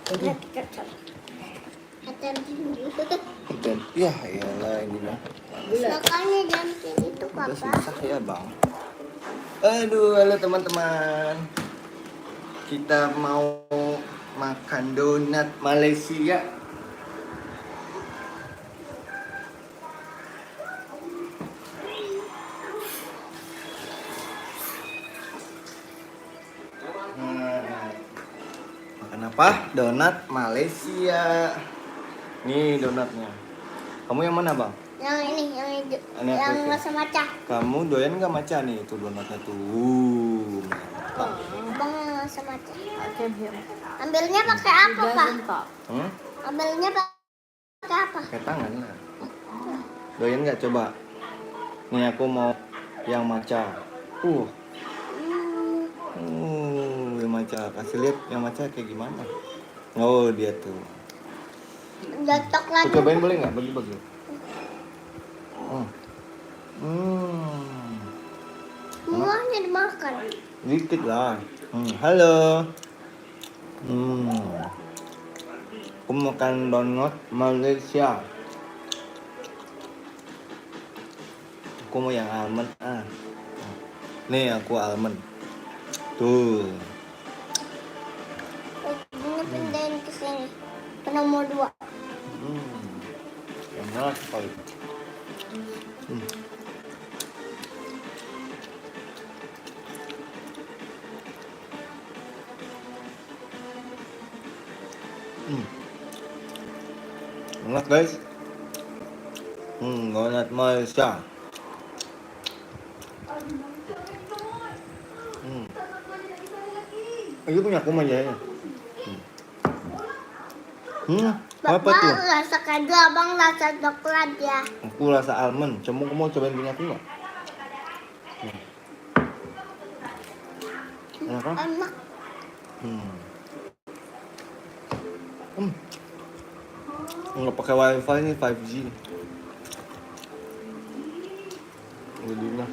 Aduh. Ya iyalah ini mah. Makanya jam itu Udah papa. susah ya bang. Aduh, halo teman-teman. Kita mau makan donat Malaysia. Makan apa? Donat Malaysia. Nih donatnya. Kamu yang mana bang? Yang ini, yang hijau, Ini aku yang sih. rasa maca. Kamu doyan nggak maca nih? Itu donatnya tuh. Mantap. Abang yang rasa maca. I came here. Ambilnya pakai He apa pak? doesn't talk. Ambilnya pakai apa? Pakai tangan lah. Doyan nggak coba? Nih aku mau yang maca. Yang maca. Kasih lihat yang maca kayak gimana. Oh dia tuh. Jatuh Aku lagi. cobain boleh nggak? Bagi-bagi. Semuanya dimakan. Dikit lah. Halo. Aku makan donat Malaysia. Aku mau yang almond. Nih aku almond. Tuh. Ini pindahin ke sini. Ke nomor 2. Enak sekali. Enak guys. Donat Malaysia. Itu punya aku aja ya. Apa Bapak tuh? rasa kado, abang rasa coklat ya. Aku rasa almond. Kamu mau cobain punya aku nggak? Enak kan? Enak. Nggak pakai wifi ini 5G. Jadinya.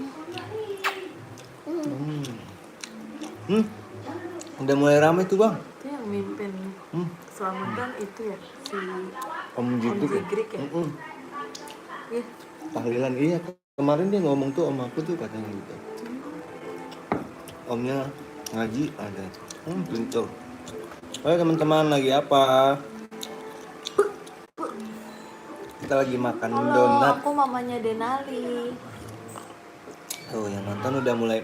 Udah mulai ramai tuh bang. Itu yang mimpin keselamatan itu ya si Om Jitu Jigrik ya. Iya. Tahlilan iya. Kemarin dia ngomong tuh om aku tuh katanya gitu. Omnya ngaji ada. Pintu. Oke teman-teman lagi apa? Kita lagi makan Halo, donat. aku mamanya Denali. Oh yang nonton udah mulai.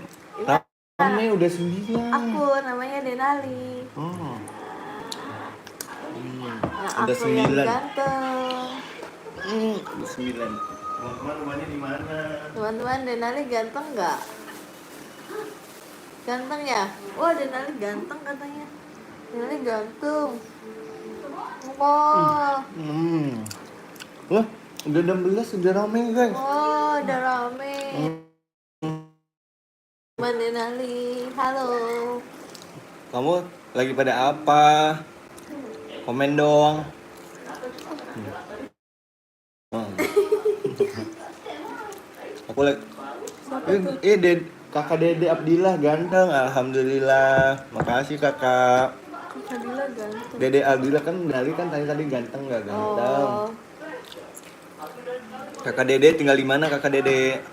Ramai udah 9. Aku namanya Denali. Yang Udah aku yang 9. ganteng. Udah 9. Teman-teman rumahnya di mana? Teman-teman, Denali ganteng nggak? Ganteng ya? Wah, Denali ganteng katanya. Denali ganteng. Wah, Wah, udah 16 udah ramai guys. oh, udah rame. Teman Denali, halo. Kamu lagi pada apa? Komen dong. Aku lagi kakak Dede Abdillah ganteng, alhamdulillah. Makasih kakak. Fadila ganteng. Dede Abdillah kan dari kan tadi ganteng nggak ganteng. Oh, Kakak Dede tinggal di mana kakak Dede?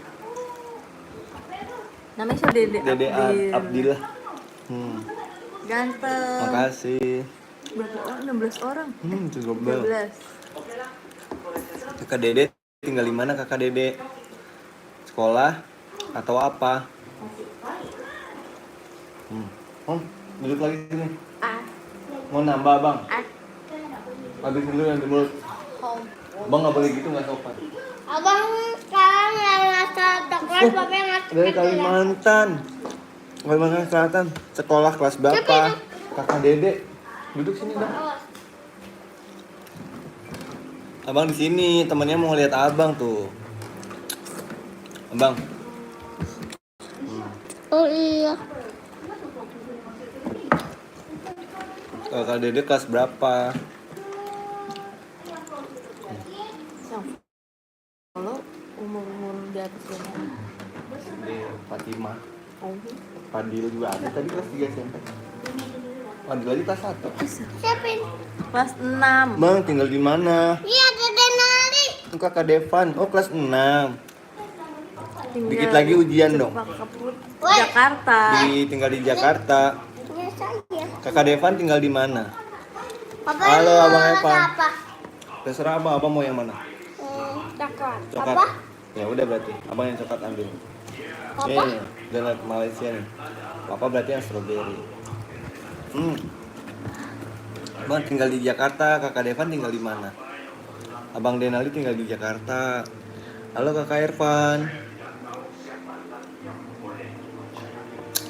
namanya siapa? Dede Dede Abdil. Abdillah. Ganteng. Makasih. Berapa orang? 16 orang. 13. 13. Kakak Dede tinggal di mana kakak Dede? Sekolah atau apa? Duduk lagi sini. Mau nambah bang? Habis dulu yang di mulut. Bang nggak boleh gitu, nggak sopan. Abang sekarang yang rasa coklat, bapak yang rasa Dari kecil ya. Kalimantan Selatan. Sekolah kelas berapa? Kakak Dede. Duduk sini bang. Abang di sini, temennya mau lihat abang tuh. Abang. Oh iya. Kakak Dede kelas berapa? Kalau umur di atas berapa? Dede Fatimah. Oh. Fadil juga ada tadi kelas 3 SMP. Adik lagi kelas 1. Siapa ini? Kelas 6. Bang, tinggal di mana? Iya, Dede Nali. Kakak Devan. Oh, kelas 6. Tinggal Dikit lagi ujian di dong. Cempaka Putih, Woi. Jakarta. Tinggal di Jakarta. Iya, saya. Kakak Devan tinggal di mana? Papa Halo, mau Abang rasa Evan. apa? Terserah abang mau yang mana? Coklat. Coklat. Apa? Ya udah berarti abang yang coklat ambil. Apa? Nih, donat Malaysia nih. Papa berarti yang strawberry. Bang tinggal di Jakarta, kakak Devan tinggal di mana? Abang Denali tinggal di Jakarta. Halo kakak Irfan.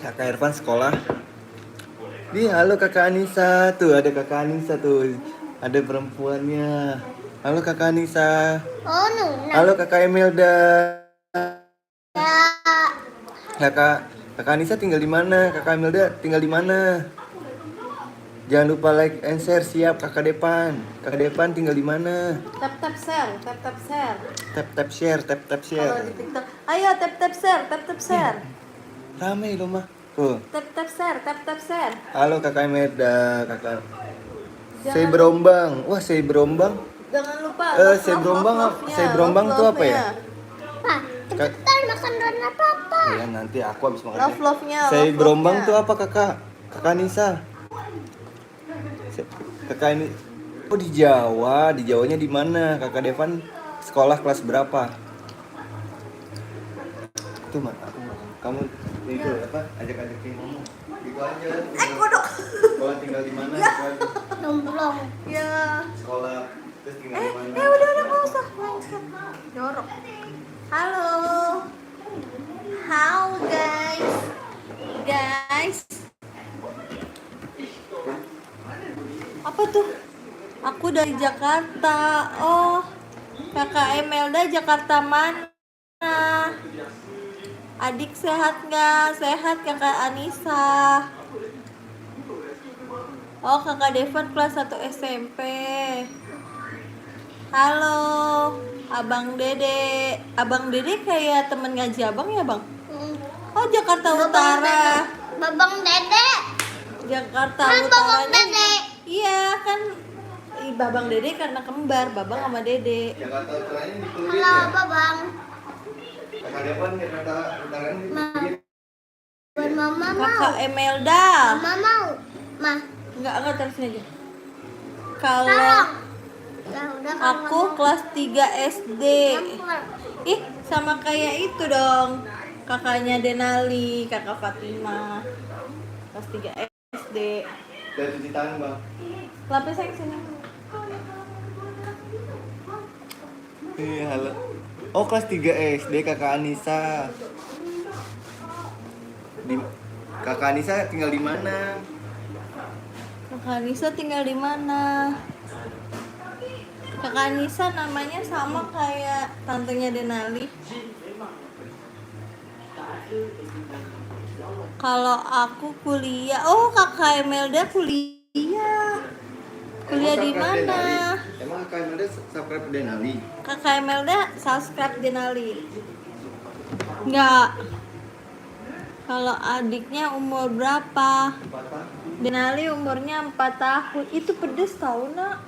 Kakak Irfan sekolah. Nih, halo kakak Anissa. Tuh ada kakak Anissa tuh. Ada perempuannya. Halo kakak Anissa. Oh, Nuna. Halo kakak Emelda. Ya. Kakak Anissa tinggal di mana? Kakak Emelda tinggal di mana? Jangan lupa like and share. Siap kakak Depan. Kakak Depan tinggal di mana? Tap share. Tap share. Kalau di TikTok, ayo tap share. Rame loh mah. Tuh. Tap share. Halo kakak Emelda, kakak. Jangan- Saya berombang. Wah, saya berombang. Jangan lupa. Saya berombang tuh apa ya? Pak, cepetan makan donat Papa. Ya nanti aku habis makan. Love-nya. Saya berombang tuh apa kakak? Kakak Nisa. Kakak ini. Oh di Jawa. Di Jawanya di mana? Kakak Devan sekolah kelas berapa? Tuh mak. Kamu itu apa? Ajak-ajakin ngomong. Gitu aja. Kodok. Sekolah tinggal di mana? Belum. Ya. Sekolah terus tinggal di mana? Udah nggak usah. Jorok. Halo. How guys. Apa tuh? Aku dari Jakarta. Oh, kakak Emelda Jakarta mana? Adik sehat nggak? Sehat kakak Anissa. Oh, kakak Devan kelas 1 SMP. Halo, Abang Dede. Abang Dede kayak temen ngaji abang ya bang? Oh, Jakarta Utara. Babang Dede. Jakarta Kan Utara. Babang Dede. Iya kan. Babang Dede karena kembar, Babang sama Dede. Jakarta Utaranya di Pluit Halo, ya? Babang. Kakak Devan Jakarta Utaranya di Pluit. Buat Mama mau. Kakak Emelda. Mama mau. Mah, Enggak terusin aja. Kalau tolong. Ya udah kalau aku Mama kelas 3 SD. mau. Ih, sama kayak itu dong. Kakaknya Denali, kakak Fatima. Kelas 3 SD. Udah cuci tangan bang. Lapis yang sini. Iya halo. Oh kelas 3 SD kakak Anissa. Kakak Anissa tinggal di mana? Kakak Anissa tinggal di mana? Kakak Anissa namanya sama kayak tantenya Denali. Kalau aku kuliah, oh kakak Emelda kuliah. Kuliah di mana? Emang kakak Emelda subscribe Denali? Kakak Emelda subscribe Denali. Enggak. Kalau adiknya umur berapa? Denali umurnya 4 tahun. Itu pedes tau nak.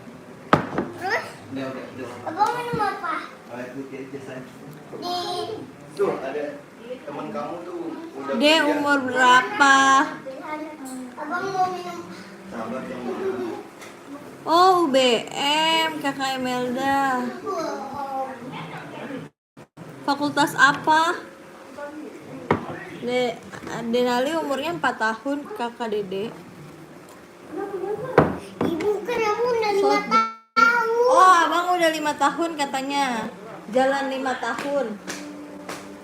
Terus, Udah. Abang minum apa? Air putih aja sayang. Di Tuh ada teman kamu tuh udah Dia kuliah. umur berapa? Abang mau minum. Sabar yang Oh, UBM, kakak Emelda. Fakultas apa? Denali umurnya 4 tahun, kakak Dede. Ibu kan aku udah 5 tahun. Oh, abang udah 5 tahun katanya. Jalan 5 tahun.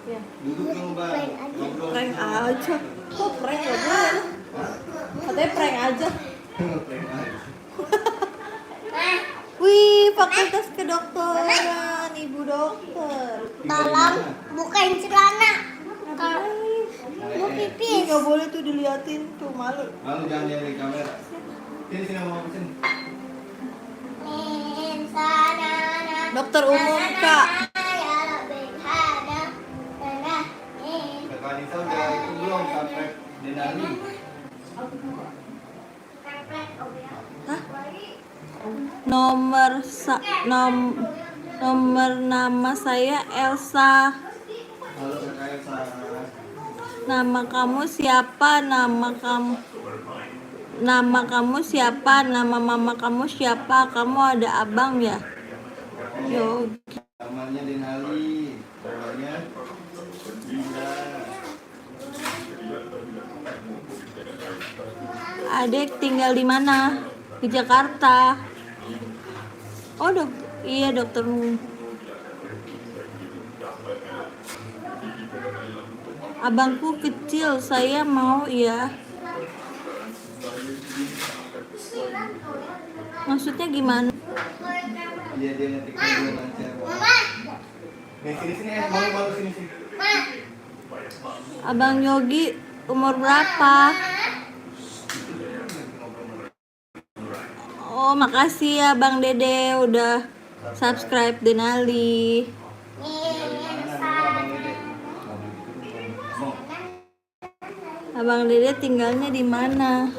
Ya, duduk dong bang. Ngobrol. prank aja. Kok prank gak boleh? Katanya prank aja. Prank aja. Wih, fakultas kedokteran, ibu dokter. Tolong bukain celana. Kalau mau Ih, pipis. gak boleh tuh diliatin tuh, malu. Lalu jangan lihat di kamera. Sini mau sini. Dokter umum, Kak. Kakak Anissa udah itu belum subscribe Denali? Nomor nomor nama saya Elsa. Halo kakak Elsa. Nama kamu siapa? Nama kamu siapa? Nama mama kamu siapa? Kamu ada abang ya? Yo, Namanya Denali. Namanya Dinda. Adek tinggal di mana? Di Jakarta. Oh, iya dokter. Abangku kecil, saya mau ya. Maksudnya gimana? Dia ngetik video lancar. Nih sini malu sini. Abang Yogi umur berapa? Oh, makasih ya Bang Dede udah subscribe Denali. Abang Dede tinggalnya di mana?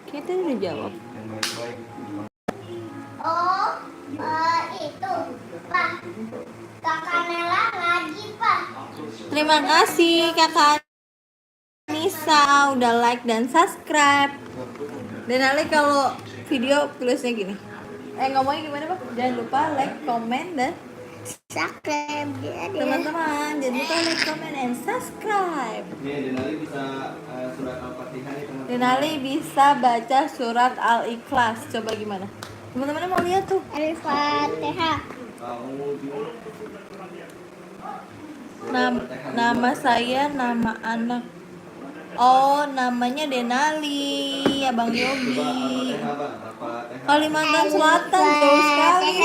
Kita udah jawab. Oh, itu, Pak. Kakak Nela lagi, Pak. Terima kasih Kakak Nisa udah like dan subscribe. Denali kalau video tulisnya gini. Ngomongnya gimana Pak? Jangan lupa like, comment dan Subscribe dia. teman-teman jangan lupa like, comment and subscribe. Nih Denali bisa surat Al-Fatihah nih teman-teman. Denali bisa baca surat Al-Ikhlas. Coba gimana? Teman-teman mau lihat tuh. Al-Fatihah. Nama saya, nama anak. Oh, namanya Denali, Abang Yogi. Kalimantan Selatan jauh sekali.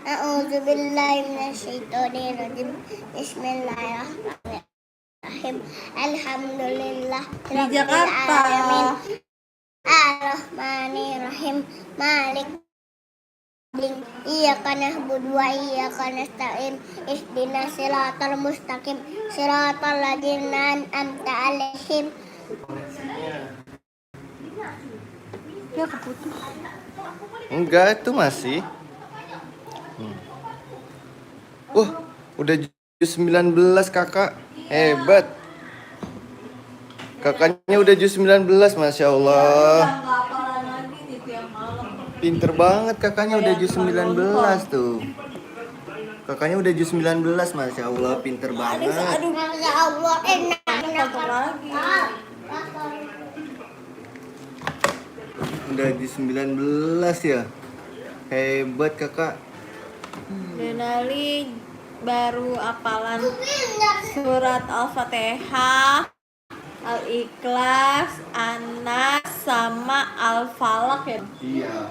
A'udzubillahi minasyaitonirrajim. Bismillahirrahmanirrahim. Alhamdulillah Di Jakarta. Ar-Rahmanirrahim. Malik Iyyaka na'budu wa iyyaka nasta'in ihdinas siratal mustaqim siratal ladzina an'amta 'alaihim. Ya keputus. Enggak, itu masih. Wah, udah jus 19 kakak. Hebat. Kakaknya udah jus 19, Masya Allah. Pinter banget kakaknya udah jus 19 tuh. Kakaknya udah jus 19, Masya Allah. Pinter banget. Aduh, Ya Allah, enak lagi. Udah jus 19 ya. Hebat kakak. Denali baru hafalan surat Al-Fatihah, Al-Ikhlas, Anas sama Al-Falaq ya. Iya.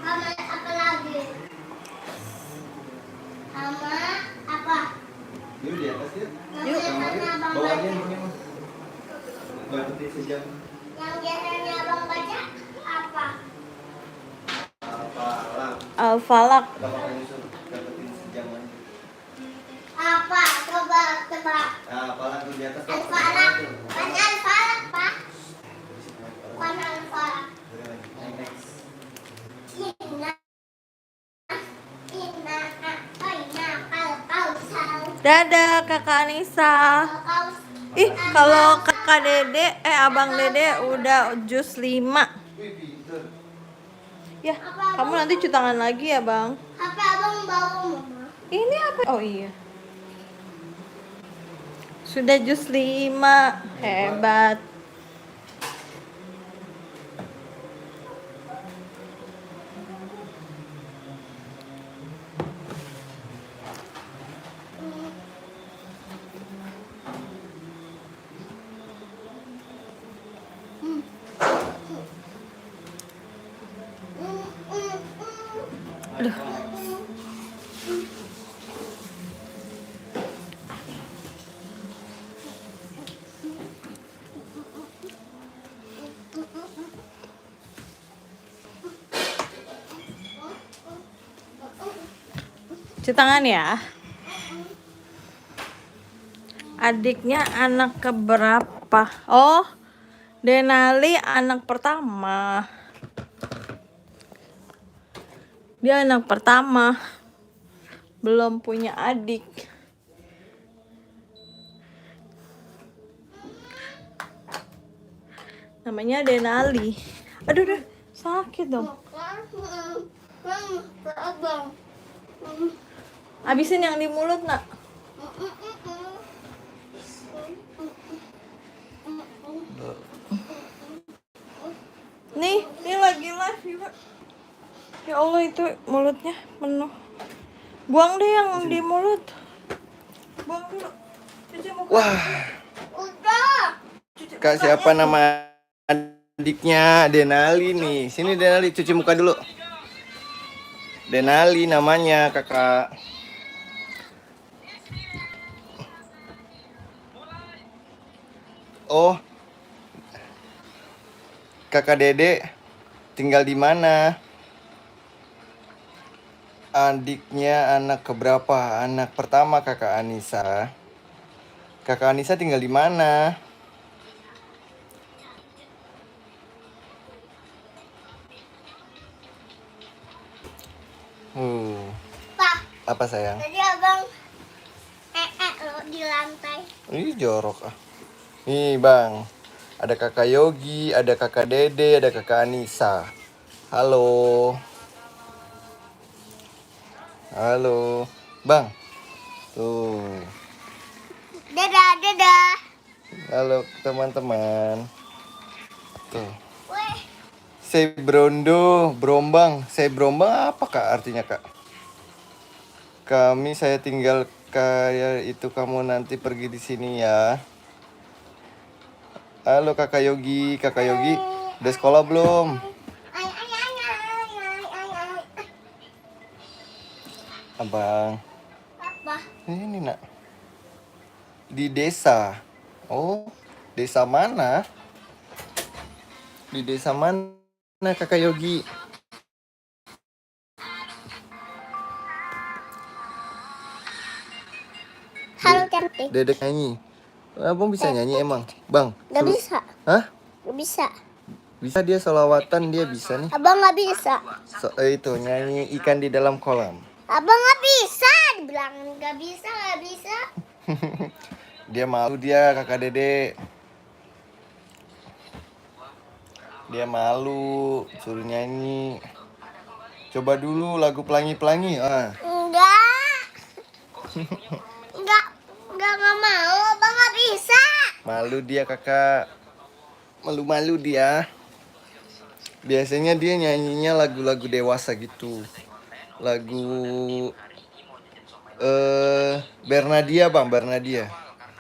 Sama apa lagi? Sama apa? Yuk di atas ya. Yuk. Bawahnya ini mas. Berarti sejam. Yang biasanya abang baca apa? Apalah. Al-Falaq. Kakak Yusuf dapetin sejam aja. Apa? Coba. Nah, apalah tuh di atas. Al-Falaq. Bukan Al-Falaq, Pak. Bukan Al-Falaq. Inna al-kausar. Dadah Kakak Anissa. Ih, kalau Kakak Dede Abang Dede udah jus 5. Ya, kamu nanti cuci tangan lagi ya, Bang. Apa abang bawa mama? Ini apa? Oh iya. Sudah jus 5. Hebat. Aduh. Cuci tangan ya. Adiknya anak keberapa? Oh, Denali anak pertama. Dia anak pertama, belum punya adik. Namanya Denali. Aduh, udah sakit dong. Abang. Habisin yang di mulut, nak. Nih lagi live juga. Ya Allah, itu mulutnya penuh. Buang deh yang di mulut. Buang dulu. Cuci muka. Wah, Udah. Kak, siapa nama adiknya? Denali nih. Sini Denali, cuci muka dulu. Denali namanya, Kakak. Oh, Kakak Dede tinggal di mana? Adiknya anak keberapa? Anak pertama Kakak Anissa. Kakak Anissa tinggal di mana? Pak, Apa sayang? tadi abang lo di lantai. Ih, jorok ah. Nih bang, ada kakak Yogi, ada kakak Dede, ada kakak Anissa. Halo. Halo. Bang. Tuh. Dadah, dadah. Halo teman-teman. Tuh. Weh, Say brondo, brombang. Say brombang apa kak artinya kak? Saya tinggal kayak itu, kamu nanti pergi di sini ya. Halo kakak Yogi, udah sekolah belum? ay, ay, ay, ay, ay, ay, ay. Abang, Apa? ini nak. Di desa. Oh, desa mana? Di desa mana kakak Yogi? Halo cantik. Dedek nyanyi. Abang bisa nyanyi emang? Bang, Gak bisa. hah? Gak bisa. Bisa dia solawatan, dia bisa nih. Abang gak bisa. Itu nyanyi ikan di dalam kolam. Abang gak bisa. Dibilang gak bisa, gak bisa. Dia malu dia kakak Dede. Dia malu suruh nyanyi. Coba dulu lagu Pelangi-Pelangi. Enggak. Enggak mau. Abang gak bisa. Malu dia kakak. Malu-malu dia. Biasanya dia nyanyinya lagu-lagu dewasa gitu. Lagu Bernadia bang, Bernadia.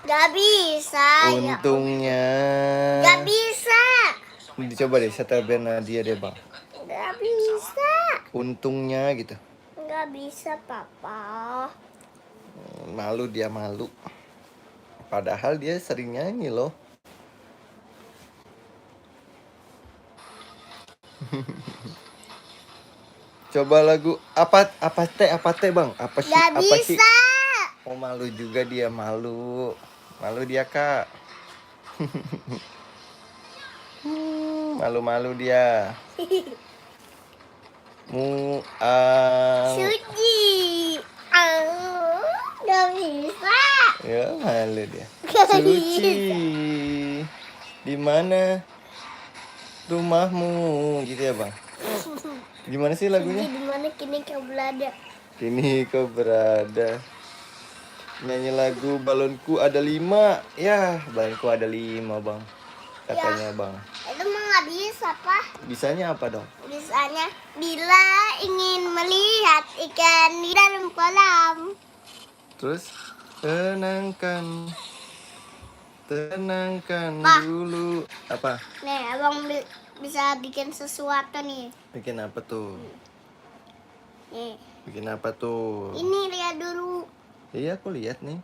Gak bisa. Untungnya. Gak bisa. Dicoba deh setel Bernadia deh bang. Gak bisa. Untungnya gitu. Gak bisa, Papa. Malu dia, malu. Padahal dia sering nyanyi loh. Coba lagu apa teh bang? Apa sih? Gak Apa sih? bisa. Oh malu juga dia, malu. Malu dia kak. Malu-malu dia. Suci. Gak bisa. Ya malu dia. Gak Suci. bisa. Di mana rumahmu? Gitu ya bang. Gimana sih lagunya? Di mana kini kau berada? Kini kau berada. Nyanyi lagu balonku ada 5. Ya, balonku ada 5 bang. Katanya bang. Itu mah gak bisa, Pak. Bisanya apa dong? Bisanya bila ingin melihat ikan di dalam kolam. Terus tenangkan Pak. dulu. Apa? Nih, abang bisa bikin sesuatu nih. Bikin apa tuh? Nih, Bikin apa tuh? ini lihat dulu. Iya aku lihat nih.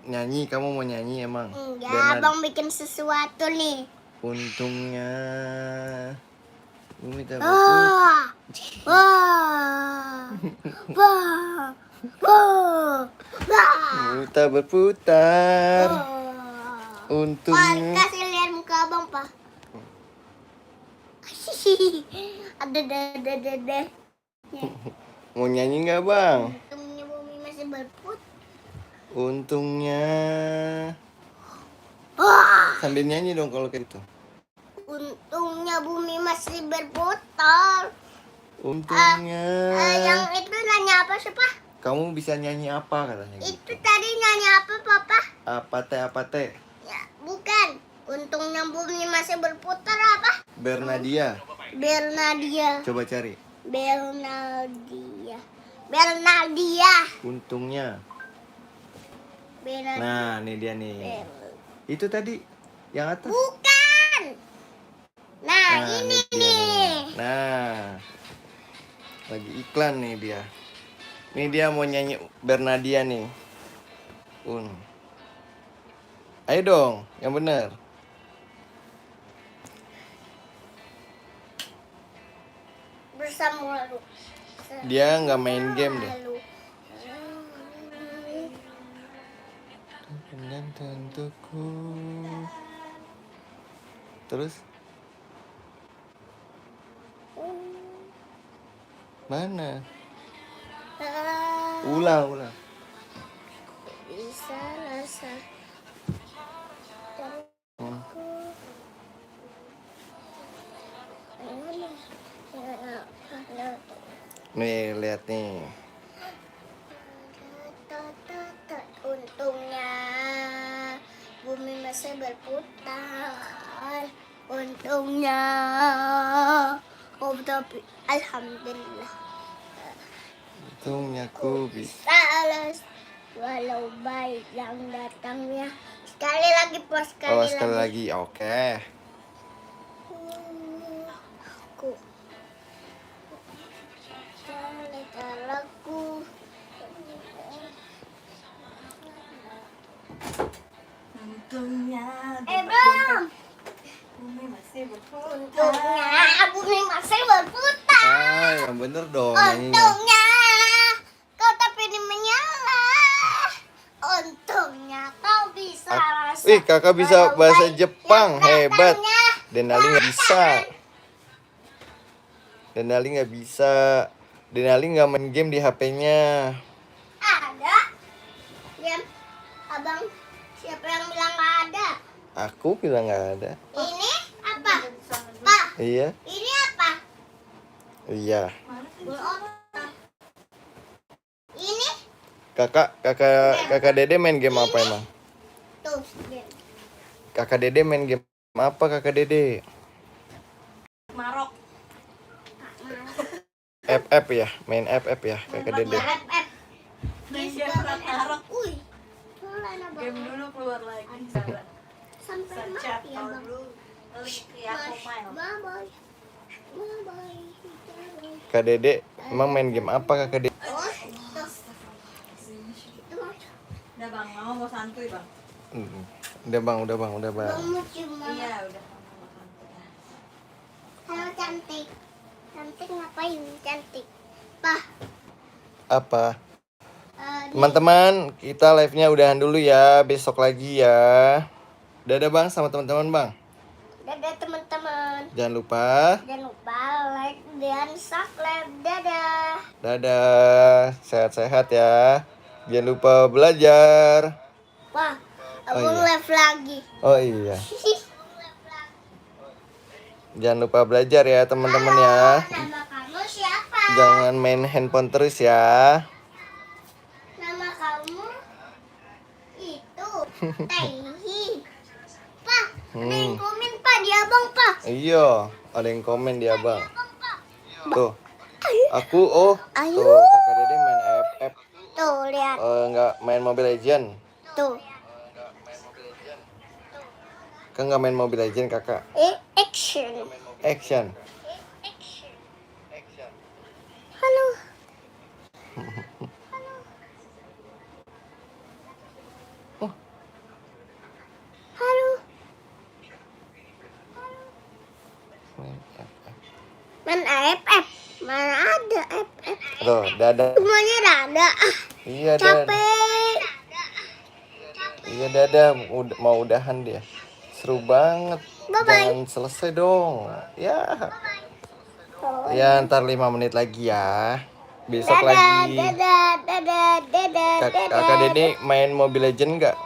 Nyanyi, kamu mau nyanyi emang? Enggak, abang bikin sesuatu nih. Untungnya Bumi tak Wah, wah, wah, wah, wah. tak berputar. Pak, Untungnya kasih lihat muka abang, Pak. Ada. Mau nyanyi nggak bang? Untungnya bumi masih berputar. Untungnya. Wah, Sambil nyanyi dong kalau kayak gitu. untungnya bumi masih berputar. Untungnya. Yang itu nanya apa sih, Pak? Kamu bisa nyanyi apa katanya Itu gitu? tadi nanya apa, Papa? Apa teh? Ya, bukan. Untungnya bumi masih berputar apa? Bernadia. Bernadia. Coba cari. Bernadia. Untungnya. Bernadia. Nah, ini dia nih. Itu tadi yang atas. Bukan. Nah, ini dia nih. Nah. Lagi iklan nih dia. Ini dia mau nyanyi Bernadia nih. Ayo dong, yang benar. Bersama lalu. Dia nggak main game deh. Dan tentuku. Terus? Mana? Ulang. Bisa rasa. Nih, lihat nih. Untungnya bumi masih berputar. Untungnya. Oh, tapi alhamdulillah. Untungnya ku bisa. Salah walau baik yang datangnya. Sekali lagi, Pak. Sekali lagi. Oke. Ku lagu. Untungnya Bang. bumi masih berputar. Untungnya bumi masih berputar. Yang bener dong nyanyinya. Untungnya kau tak pilih menyala. Untungnya kau bisa rasa. Wih, kakak bisa walau bahasa baik Jepang, yang hebat. datangnya. Denali nggak bisa. Denali nggak bisa. Denali nggak main game di HP-nya. Ada. Diam. Abang, siapa yang bilang nggak ada? Aku bilang nggak ada. Ini apa? Pak, Iya, ini apa? iya. Ini Kakak Dede main game apa emang? tuh. Kakak Dede main game apa kakak Dede? Marok. FF ya, main FF ya kakak Dede. FF. Game Marok. Wih. Pelan, Abang. Game dulu keluar lagi. Sabar. Sampai Search mati ya, Bang. dulu. Link ya, mobile. Bye-bye. Bye-bye. Kak Dede emang main game apa kakak Dede? Oh, tuh. Udah bang, mama mau santuy bang. Udah bang. Kamu cuma. Iya udah. Halo cantik. Cantik ngapain? Cantik. Pak. Apa? Teman-teman, kita live-nya udahan dulu ya. Besok lagi ya. Dadah bang sama teman-teman bang. Dadah teman-teman. Jangan lupa. Jangan lupa like dan subscribe. Dadah. Dadah. Sehat-sehat ya. Jangan lupa belajar. Wah, Oh, abang iya. live lagi. Oh iya. Jangan lupa belajar ya teman-teman ya. Nama kamu siapa? Jangan main handphone terus ya. Nama kamu itu Taihi. Pak, ada yang komen Pak di abang Pak. Iya, ada yang komen dia bang. Abang Pak. Tuh. Aku Ayo. tuh kakak Dede main FF. Tuh lihat. Nggak main Mobile Legend. Tuh. Kan nggak main Mobile Legend kakak. Action. Action. Halo. Halo. Main FF. Main AFF. Mana ada AFF? Tuh, dadah. Semuanya ada. Iya dadah. Capek. Iya dadah. Mau udahan dia. Seru banget. Bye-bye. Jangan selesai dong. Ya. Oh. Ya, ntar 5 menit lagi ya. Besok Dadah, lagi. dadah, dadah, dadah, Kakak Dede main Mobile Legend nggak?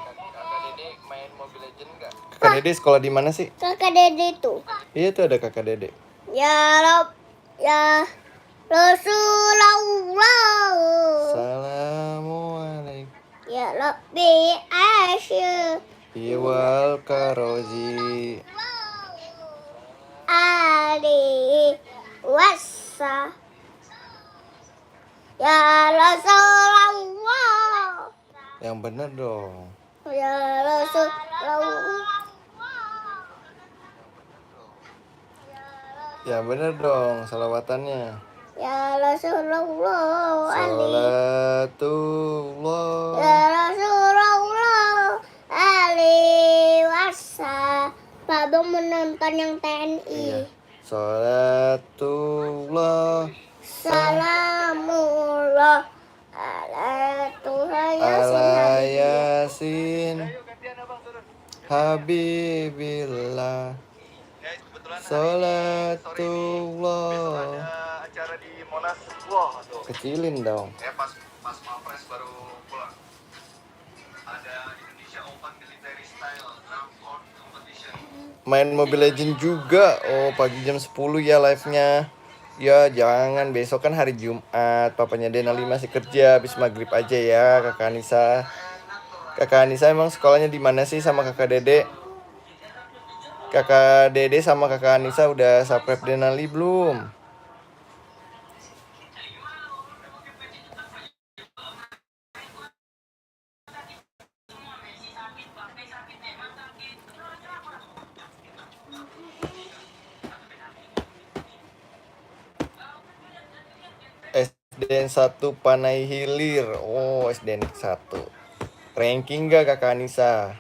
Kakak Dede sekolah di mana sih? Kakak Dede tuh. Iya tuh ada kakak Dede. Ya Rob, ya Rasulullah. Assalamualaikum. Ya Rabbi Asyur. Iwal karozi. Ali wasa. Ya Rasulullah. Yang bener dong. Ya Rasulullah. Yang bener dong salawatannya. Ya Rasulullah. Ali. Salatullah. Ya Rasulullah. Ali wasa. Bapak menonton yang TNI. Iya. Salatullah. Salamullah ala Tuhan Ala Yasin. Yasin. Habibillah. Salatullah. Acara di Monas, wah tuh. Kecilin dong. Pas Mapres baru pulang. Ada Indonesia Open Military Style Knockout Competition. Main Mobile Legend juga. Oh, pagi jam 10 ya live-nya. Ya, jangan. Besok kan hari Jumat. Papanya Denali masih kerja. Habis maghrib aja ya, Kakak Anissa. Kakak Anissa emang sekolahnya di mana sih sama Kakak Dede? Kakak Dede sama Kakak Anissa udah subscribe Denali belum? SDN 1 Panai Hilir. Oh, SDN 1. Ranking gak Kakak Anissa?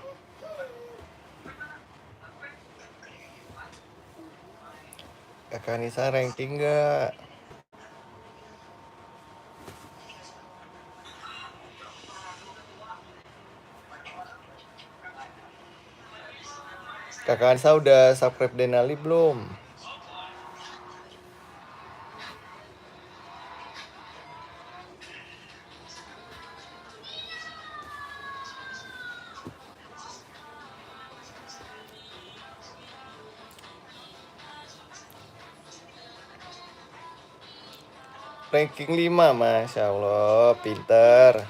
Kakak Anissa ranking gak? Kakak Anissa udah subscribe Denali belum? Ranking 5, Masya Allah, pinter.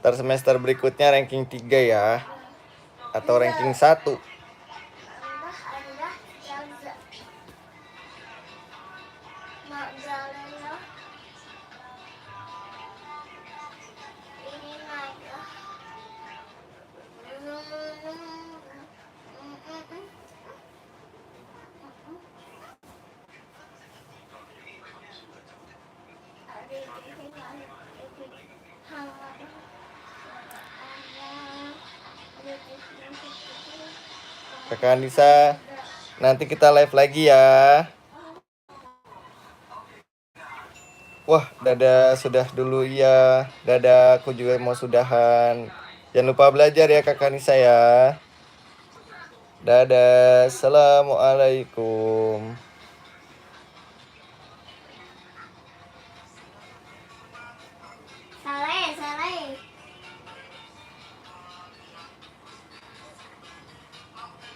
Ntar semester berikutnya ranking 3 ya. Atau ranking 1. Kakak Anissa, nanti kita live lagi ya. Wah, dadah sudah dulu ya. Dadah, aku juga mau sudahan. Jangan lupa belajar ya Kakak Anissa ya. Dadah, assalamualaikum.